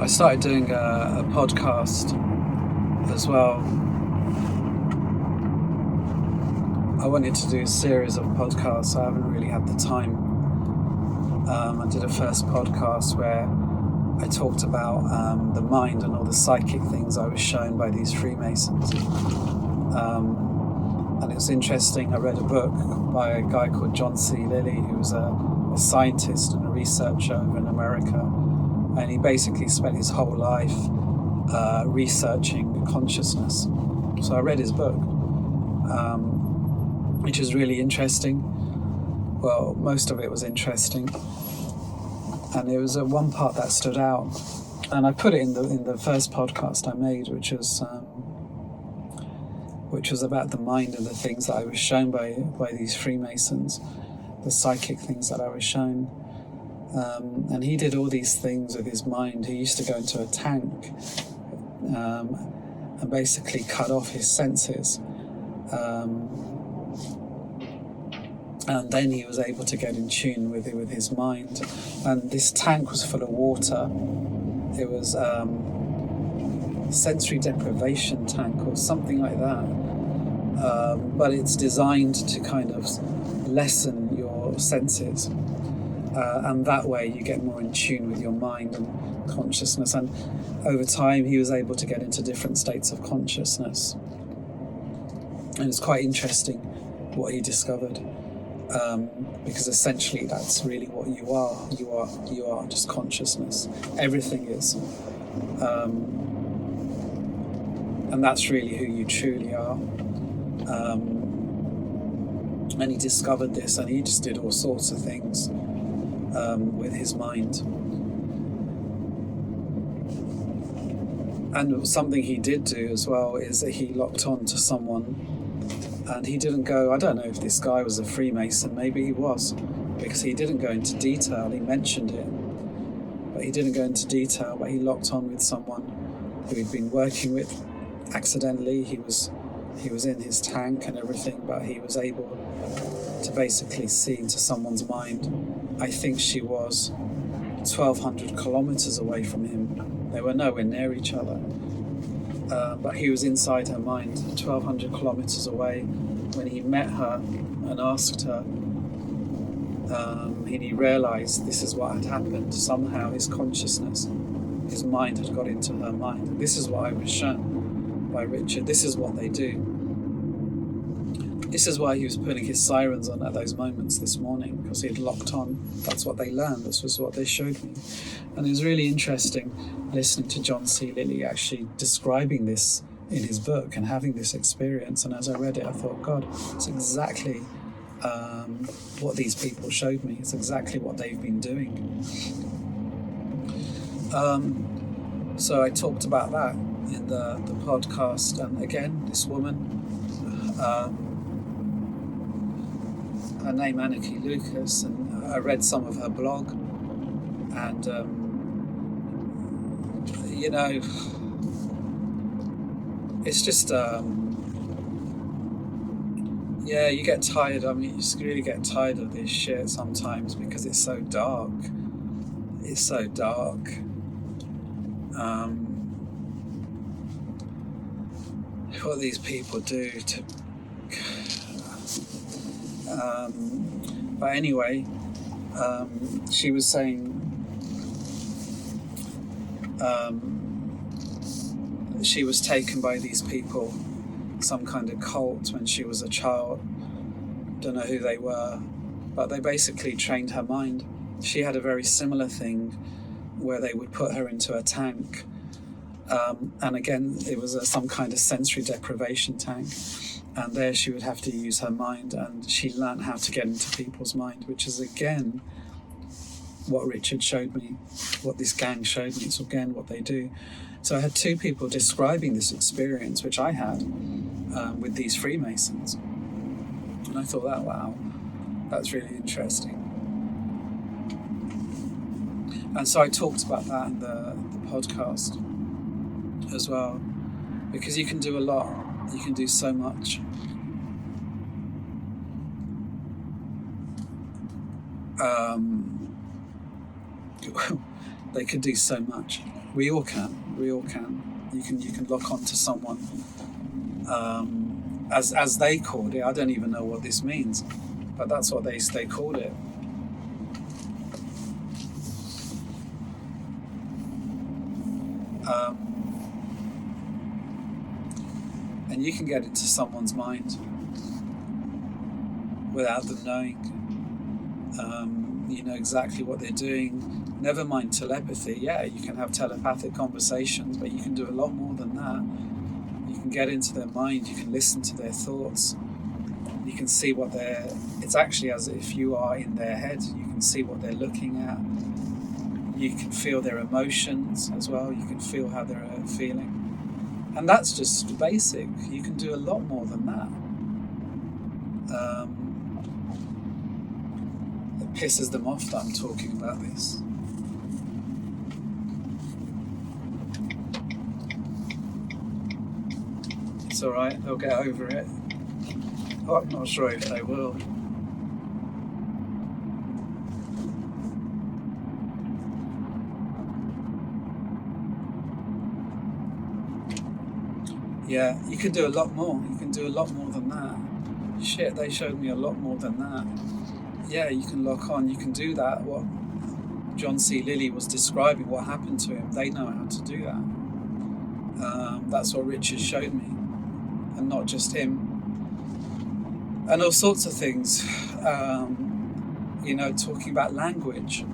I started doing a podcast as well. I wanted to do a series of podcasts. I haven't really had the time. I did a first podcast where I talked about the mind and all the psychic things I was shown by these Freemasons. And it was interesting. I read a book by a guy called John C. Lilly, who was a scientist and a researcher over in America. And he basically spent his whole life researching consciousness. So I read his book, which is really interesting. Well, most of it was interesting. And there was one part that stood out. And I put it in the first podcast I made, which was about the mind and the things that I was shown by these Freemasons, the psychic things that I was shown. And he did all these things with his mind. He used to go into a tank and basically cut off his senses. And then he was able to get in tune with his mind. And this tank was full of water. It was sensory deprivation tank or something like that. But it's designed to kind of lessen your senses. And that way you get more in tune with your mind and consciousness. And over time he was able to get into different states of consciousness. And it's quite interesting what he discovered. Because essentially that's really what you are. You are just consciousness. Everything is. And that's really who you truly are. And he discovered this, and he just did all sorts of things with his mind. And something he did do as well is that he locked on to someone, and he didn't go, I don't know if this guy was a Freemason, maybe he was, because he didn't go into detail. He mentioned it, but he didn't go into detail. But he locked on with someone who he'd been working with accidentally. He was in his tank and everything, but he was able to basically see into someone's mind. I think she was 1,200 kilometers away from him. They were nowhere near each other. But he was inside her mind, 1,200 kilometers away. When he met her and asked her, and he realized this is what had happened. Somehow his consciousness, his mind had got into her mind. This is what I was shown by Richard. This is what they do. This is why he was putting his sirens on at those moments this morning, because he had locked on. That's what they learned. This was what they showed me. And it was really interesting listening to John C. Lilly actually describing this in his book and having this experience. And as I read it, I thought, God, it's exactly what these people showed me. It's exactly what they've been doing. So I talked about that in the podcast. And again, this woman, her name Anarchy Lucas, and I read some of her blog, and it's just you get tired. I mean, you just really get tired of this shit sometimes because it's so dark. It's so dark. What these people do to but anyway, she was saying she was taken by these people, some kind of cult, when she was a child. Don't know who they were, but they basically trained her mind. She had a very similar thing where they would put her into a tank, and again it was some kind of sensory deprivation tank. And there she would have to use her mind, and she learned how to get into people's mind, which is again what Richard showed me, what this gang showed me. It's again what they do. So I had two people describing this experience, which I had with these Freemasons. And I thought, wow, that's really interesting. And so I talked about that in the podcast as well, because you can do a lot. You can do so much. They could do so much. We all can. We all can. You can lock on to someone, as they called it. I don't even know what this means, but that's what they called it. And you can get into someone's mind without them knowing. You know exactly what they're doing. Never mind telepathy. Yeah, you can have telepathic conversations, but you can do a lot more than that. You can get into their mind. You can listen to their thoughts. You can see what they're... It's actually as if you are in their head. You can see what they're looking at. You can feel their emotions as well. You can feel how they're feeling. And that's just basic. You can do a lot more than that. It pisses them off that I'm talking about this. It's alright, they'll get over it. Oh, I'm not sure if they will. Yeah, you can do a lot more. You can do a lot more than that. Shit, they showed me a lot more than that. Yeah, you can lock on. You can do that. What John C. Lilly was describing, what happened to him, they know how to do that. That's what Richard showed me. And not just him. And all sorts of things. You know, talking about language.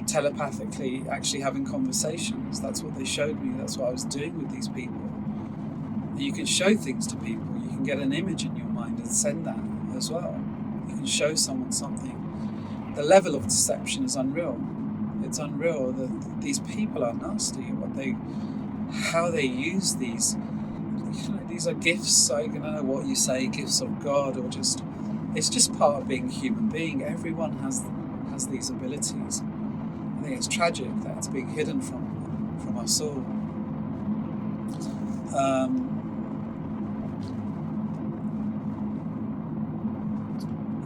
Telepathically actually having conversations. That's what they showed me. That's what I was doing with these people. You can show things to people. You can get an image in your mind and send that as well. You can show someone something. The level of deception is unreal. It's unreal that these people are nasty. How they use these. You know, these are gifts. I don't know what you say, gifts of God, or just. It's just part of being a human being. Everyone has these abilities. I think it's tragic that it's being hidden from us all.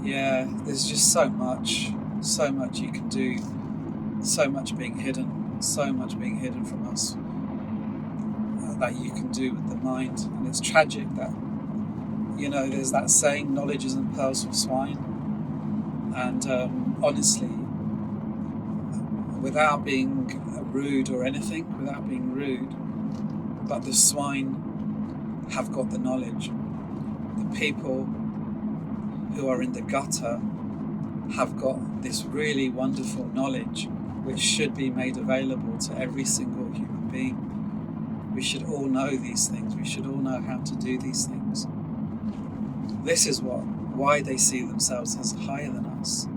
Yeah, there's just so much you can do, so much being hidden from us that you can do with the mind. And it's tragic that, you know, there's that saying, knowledge isn't pearls for swine. And honestly, without being rude or anything, but the swine have got the knowledge. The people who are in the gutter have got this really wonderful knowledge which should be made available to every single human being. We should all know these things. We should all know how to do these things. This is why they see themselves as higher than us.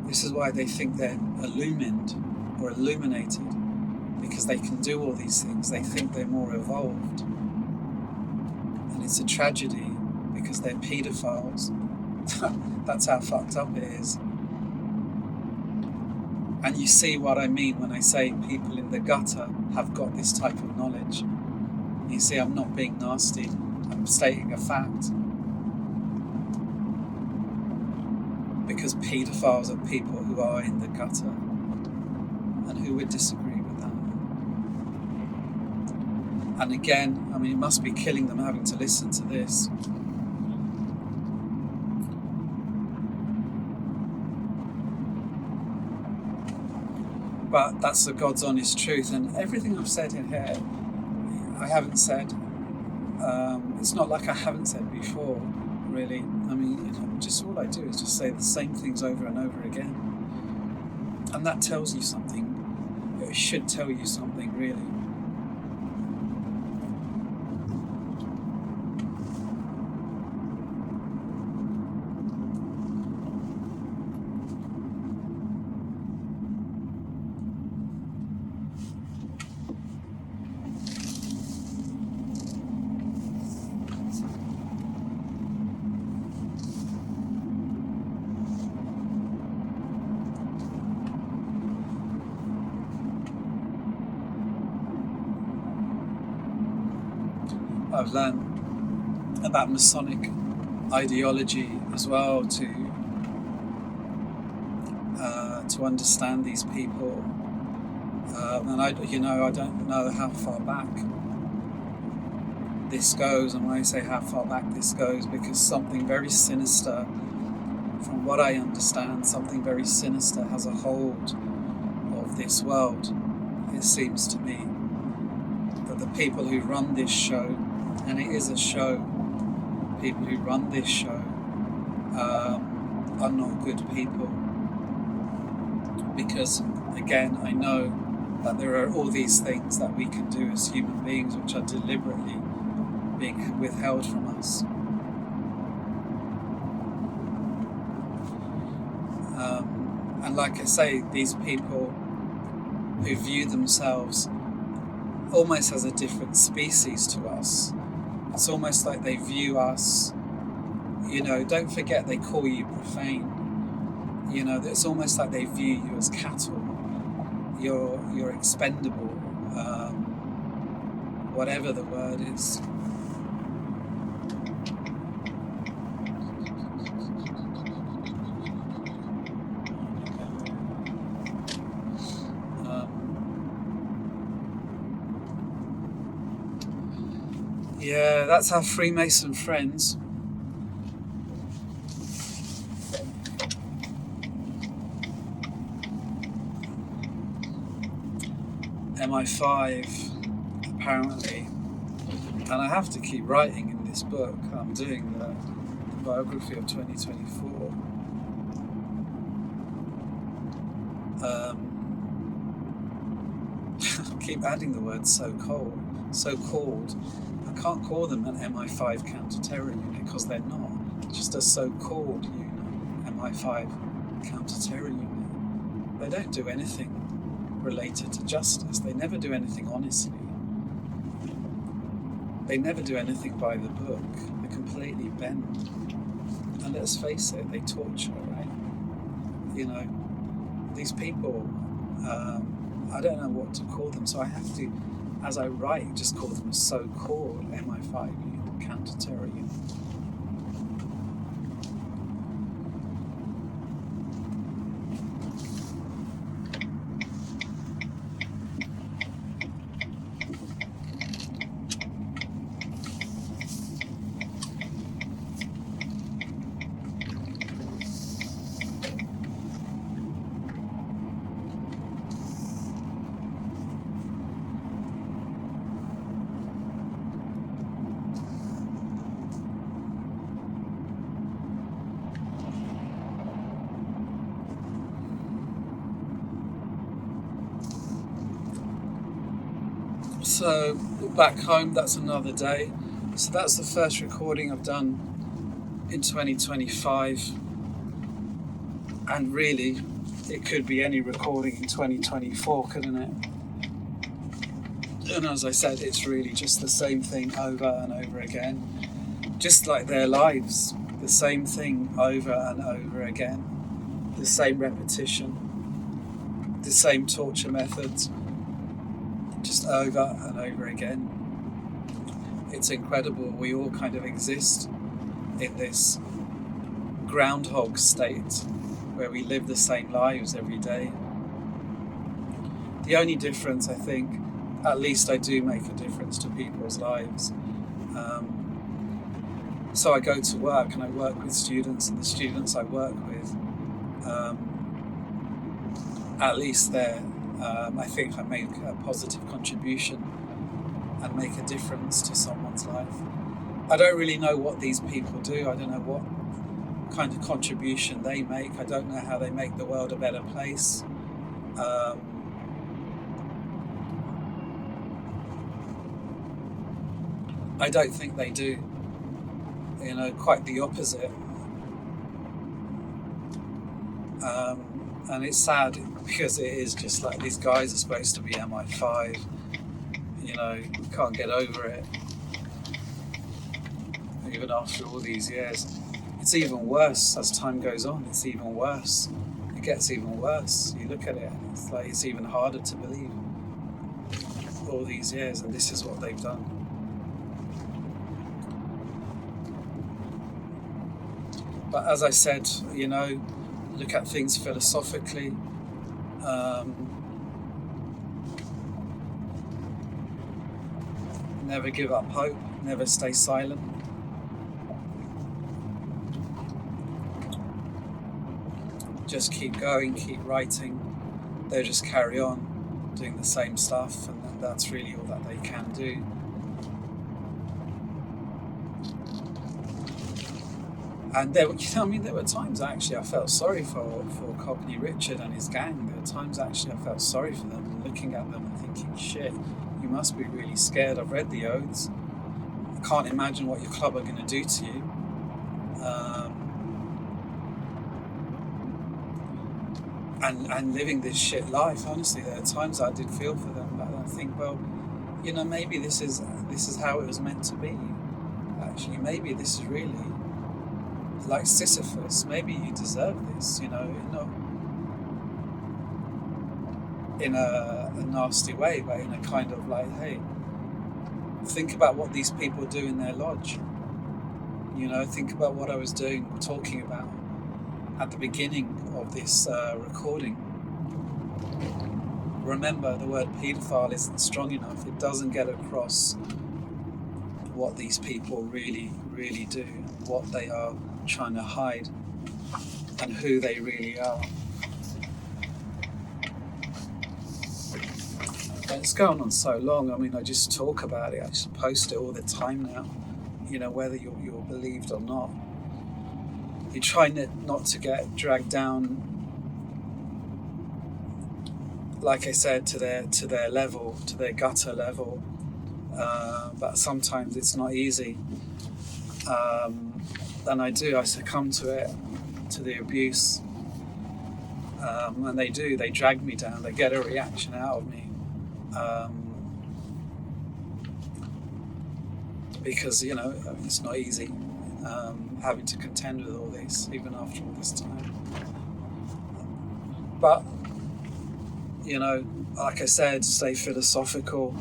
This is why they think they're illumined or illuminated, because they can do all these things. They think they're more evolved. And it's a tragedy because they're paedophiles. That's how fucked up it is. And you see what I mean when I say people in the gutter have got this type of knowledge. You see, I'm not being nasty. I'm stating a fact. Because paedophiles are people who are in the gutter and who would disagree with that. And again, I mean, it must be killing them having to listen to this. But that's the God's honest truth. And everything I've said in here, I haven't said. It's not like I haven't said before, really. I mean, you know, just all I do is just say the same things over and over again. And that tells you something. It should tell you something, really. I've learned about Masonic ideology as well to understand these people And I don't know how far back this goes, and when I say how far back this goes, because something very sinister, from what I understand, something very sinister has a hold of this world. It seems to me that the people who run this show, and it is a show, people who run this show are not good people. Because, again, I know that there are all these things that we can do as human beings which are deliberately being withheld from us. And like I say, these people who view themselves almost as a different species to us, it's almost like they view us, don't forget they call you profane. It's almost like they view you as cattle. You're expendable, whatever the word is. Yeah, that's our Freemason friends. MI5, apparently. And I have to keep writing in this book. I'm doing the biography of 2024. I keep adding the word so-called. I can't call them an MI5 counter-terror unit because they're not. It's just a so-called unit, MI5 counter-terror unit. They don't do anything related to justice. They never do anything honestly. They never do anything by the book. They're completely bent. And let's face it, they torture, right? These people, I don't know what to call them, so I have to, as I write, just call them a so-called MI5 unit, counter-terror unit. So back home, that's another day. So that's the first recording I've done in 2025, and really it could be any recording in 2024, couldn't it? And as I said, it's really just the same thing over and over again, just like their lives, the same thing over and over again, the same repetition, the same torture methods, just over and over again. It's incredible. We all kind of exist in this groundhog state where we live the same lives every day. The only difference, I think, at least I do make a difference to people's lives. So I go to work and I work with students, and the students I work with, at least they're I think I make a positive contribution and make a difference to someone's life. I don't really know what these people do. I don't know what kind of contribution they make. I don't know how they make the world a better place. I don't think they do. Quite the opposite. And it's sad because it is just like these guys are supposed to be MI5. Can't get over it. Even after all these years. It's even worse as time goes on. It's even worse. It gets even worse. You look at it, it's like it's even harder to believe. All these years, and this is what they've done. But as I said, look at things philosophically. never give up hope, never stay silent. Just keep going, keep writing. They just carry on doing the same stuff, and that's really all that they can do. And there were times actually I felt sorry for Cockney Richard and his gang. There were times actually I felt sorry for them, and looking at them and thinking, shit, you must be really scared. I've read the oaths. I can't imagine what your club are going to do to you. And living this shit life, honestly, there are times I did feel for them, but I think, well, maybe this is how it was meant to be. Actually, maybe this is really like Sisyphus. Maybe you deserve this, not in a nasty way, but in a kind of like, hey, think about what these people do in their lodge. Think about what I was talking about at the beginning of this recording. Remember, the word paedophile isn't strong enough. It doesn't get across what these people really, really do, what they are trying to hide, and who they really are. And it's going on so long. I mean, I just talk about it. I just post it all the time now. Whether you're believed or not. You try not to get dragged down, like I said, to their level, to their gutter level. But sometimes it's not easy. And I succumb to it, to the abuse. And they drag me down, they get a reaction out of me. Because, it's not easy having to contend with all this, even after all this time. But, like I said, stay philosophical.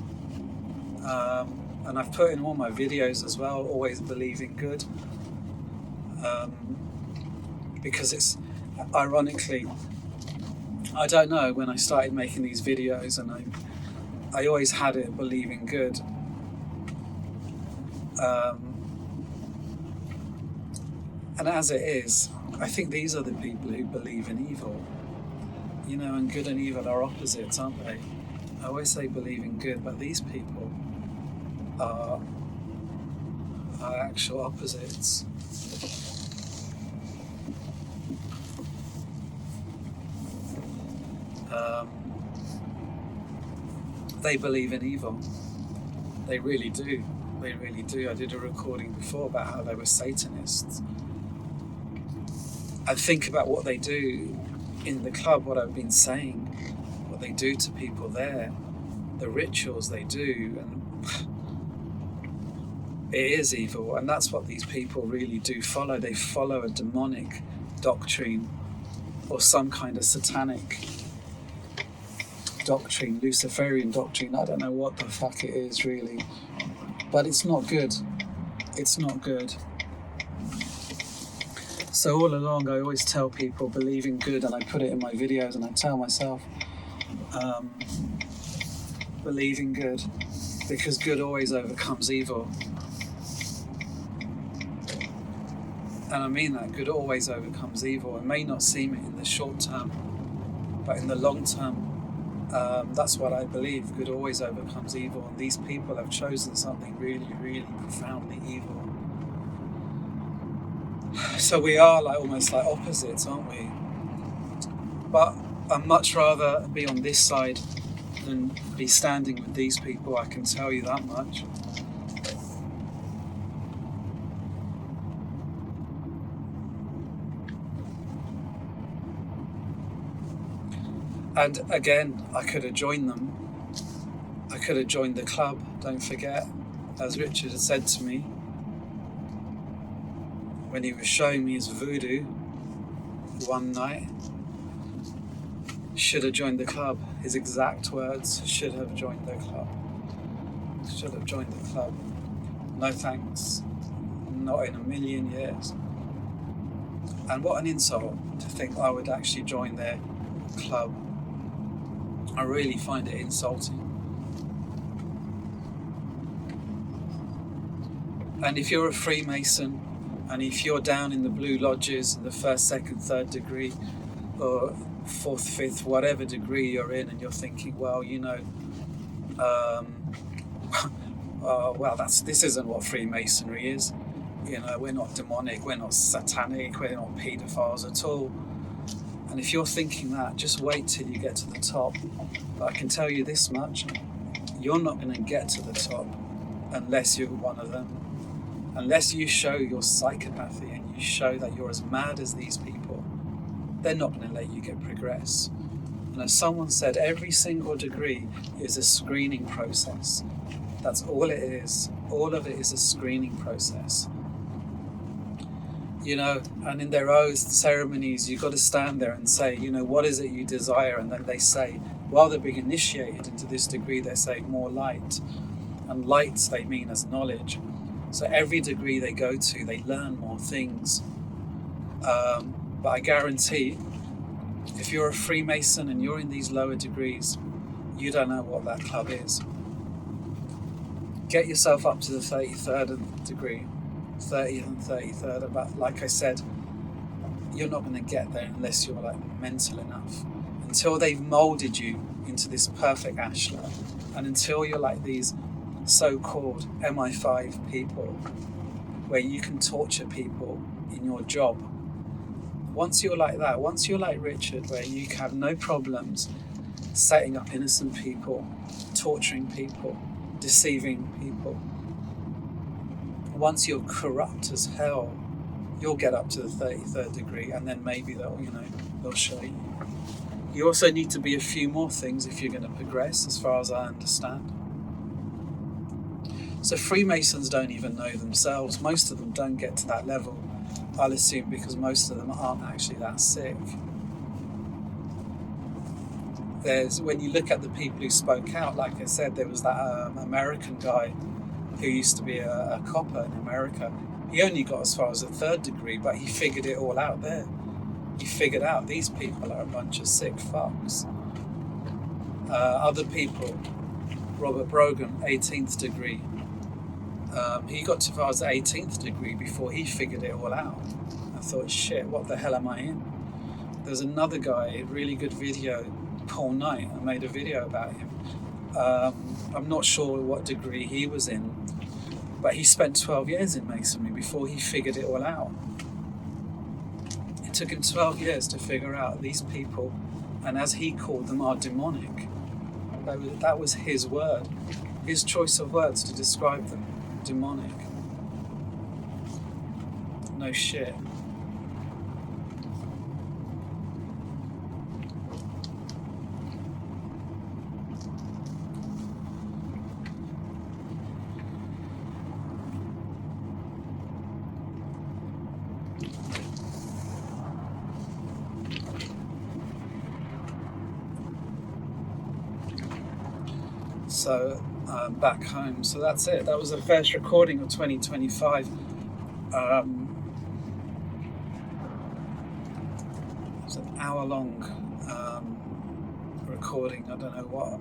And I've put in all my videos as well, always believe in good. Because it's, ironically, I don't know, when I started making these videos, and I always had it, believe in good. And as it is, I think these are the people who believe in evil. And good and evil are opposites, aren't they? I always say believe in good, but these people are actual opposites. They believe in evil. They really do. They really do. I did a recording before about how they were Satanists. And think about what they do in the club, what I've been saying, what they do to people there, the rituals they do, and it is evil. And that's what these people really do follow. They follow a demonic doctrine or some kind of satanic doctrine, Luciferian doctrine. I don't know what the fuck it is really, but it's not good. It's not good. So all along I always tell people believe in good, and I put it in my videos, and I tell myself believe in good, because good always overcomes evil. And I mean that, good always overcomes evil. It may not seem it in the short term, but in the long term, that's what I believe. Good always overcomes evil, and these people have chosen something really, really profoundly evil. So we are almost like opposites, aren't we? But I'd much rather be on this side than be standing with these people, I can tell you that much. And again, I could have joined them. I could have joined the club, don't forget, as Richard had said to me when he was showing me his voodoo one night. Should have joined the club. His exact words, should have joined the club. Should have joined the club. No thanks. Not in a million years. And what an insult to think I would actually join their club. I really find it insulting. And if you're a Freemason, and if you're down in the Blue Lodges in the first, second, third degree, or fourth, fifth, whatever degree you're in, and you're thinking, well, this isn't what Freemasonry is. We're not demonic, we're not satanic, we're not paedophiles at all. And if you're thinking that, just wait till you get to the top. But I can tell you this much, you're not going to get to the top unless you're one of them. Unless you show your psychopathy and you show that you're as mad as these people, they're not going to let you progress. And as someone said, every single degree is a screening process. That's all it is. All of it is a screening process. And in their oath ceremonies, you've got to stand there and say, what is it you desire? And then they say, while they're being initiated into this degree, they're saying more light. And light, they mean as knowledge. So every degree they go to, they learn more things. But I guarantee, if you're a Freemason and you're in these lower degrees, you don't know what that club is. Get yourself up to the 33rd degree, 30th and 33rd. But like I said, you're not going to get there unless you're mental enough. Until they've molded you into this perfect ashlar, and until you're like these so-called MI5 people, where you can torture people in your job. Once you're like that, once you're like Richard, where you have no problems setting up innocent people, torturing people, deceiving people, once you're corrupt as hell, you'll get up to the 33rd degree, and then maybe they'll show you. You also need to be a few more things if you're going to progress, as far as I understand. So Freemasons don't even know themselves. Most of them don't get to that level, I'll assume, because most of them aren't actually that sick. When you look at the people who spoke out, like I said, there was that American guy who used to be a copper in America. He only got as far as the 3rd degree, but he figured it all out there. He figured out these people are a bunch of sick fucks. Other people, Robert Brogan, 18th degree. He got to far as the 18th degree before he figured it all out. I thought, shit, what the hell am I in? There's another guy, a really good video, Paul Knight. I made a video about him. I'm not sure what degree he was in, but he spent 12 years in Masonry before he figured it all out. It took him 12 years to figure out these people, and as he called them, are demonic. That was his word, his choice of words to describe them. Demonic. No shit. So back home. So that's it. That was the first recording of 2025. It's an hour-long recording. I don't know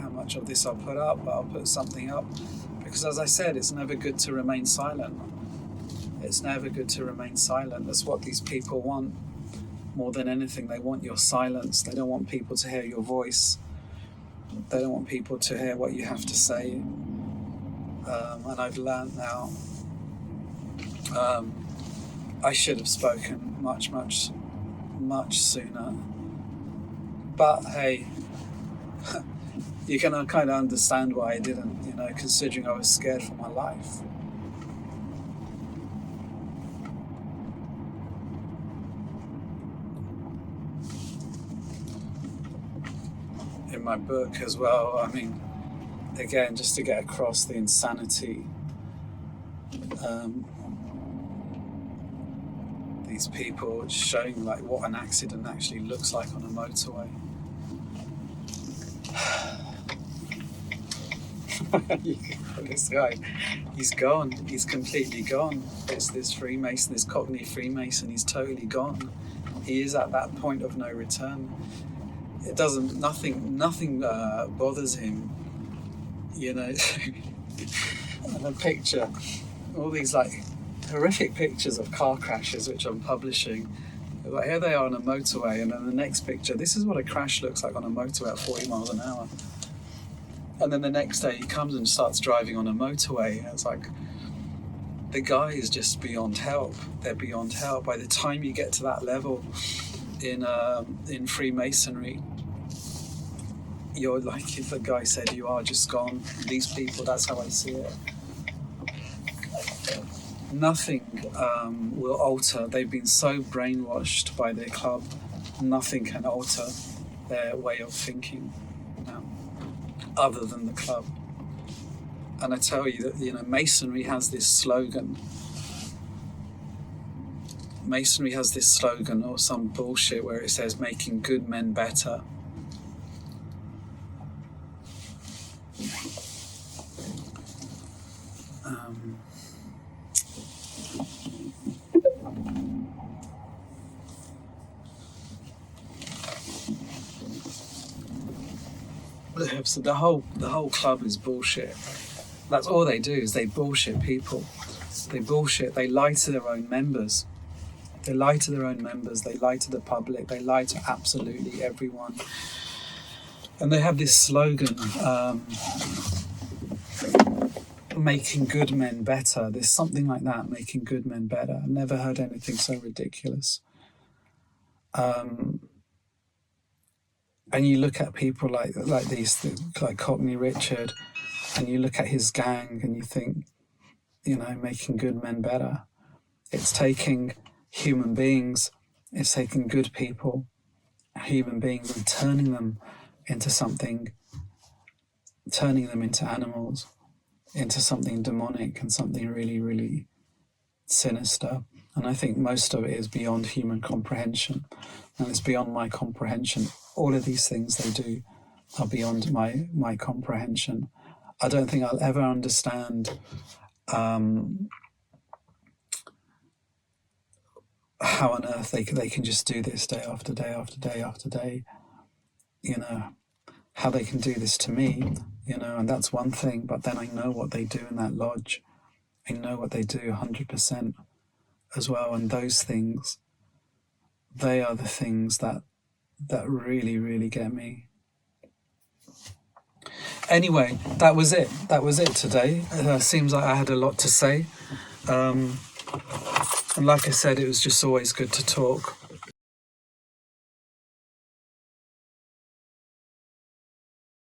how much of this I'll put up, but I'll put something up because, as I said, it's never good to remain silent. It's never good to remain silent. That's what these people want more than anything. They want your silence. They don't want people to hear your voice. They don't want people to hear what you have to say. And I've learned now I should have spoken much sooner. But hey, you can kind of understand why I didn't, considering I was scared for my life. In my book as well, I mean, again, just to get across the insanity, these people showing like what an accident actually looks like on a motorway. This guy, he's gone. He's completely gone. It's this Freemason, this Cockney Freemason. He's totally gone. He is at that point of no return. It doesn't. Nothing bothers him. And a picture all these like horrific pictures of car crashes which I'm publishing. Like here they are on a motorway, and then the next picture, this is what a crash looks like on a motorway at 40 miles an hour. And then the next day he comes and starts driving on a motorway, and it's like, the guy is just beyond help. They're beyond help. By the time you get to that level in Freemasonry, you're like, if the guy said, you are just gone. These people, that's how I see it. Nothing will alter. They've been so brainwashed by their club. Nothing can alter their way of thinking now, other than the club. And I tell you that, Masonry has this slogan. Masonry has this slogan or some bullshit where it says making good men better. So the whole club is bullshit. That's all they do, is they bullshit people. They bullshit. They lie to their own members. They lie to their own members. They lie to the public. They lie to absolutely everyone. And they have this slogan, making good men better. There's something like that, making good men better. I've never heard anything so ridiculous. And you look at people like these, like Cockney Richard, and you look at his gang and you think, making good men better. It's taking human beings, it's taking good people, human beings, and turning them into something, turning them into animals, into something demonic and something really, really sinister. And I think most of it is beyond human comprehension, and it's beyond my comprehension. All of these things they do are beyond my comprehension. I don't think I'll ever understand how on earth they can just do this day after day after day after day. How they can do this to me, and that's one thing. But then I know what they do in that lodge. I know what they do 100% as well. And those things, they are the things that really, really get me. Anyway, that was it. That was it today. Seems like I had a lot to say. And like I said, it was just always good to talk.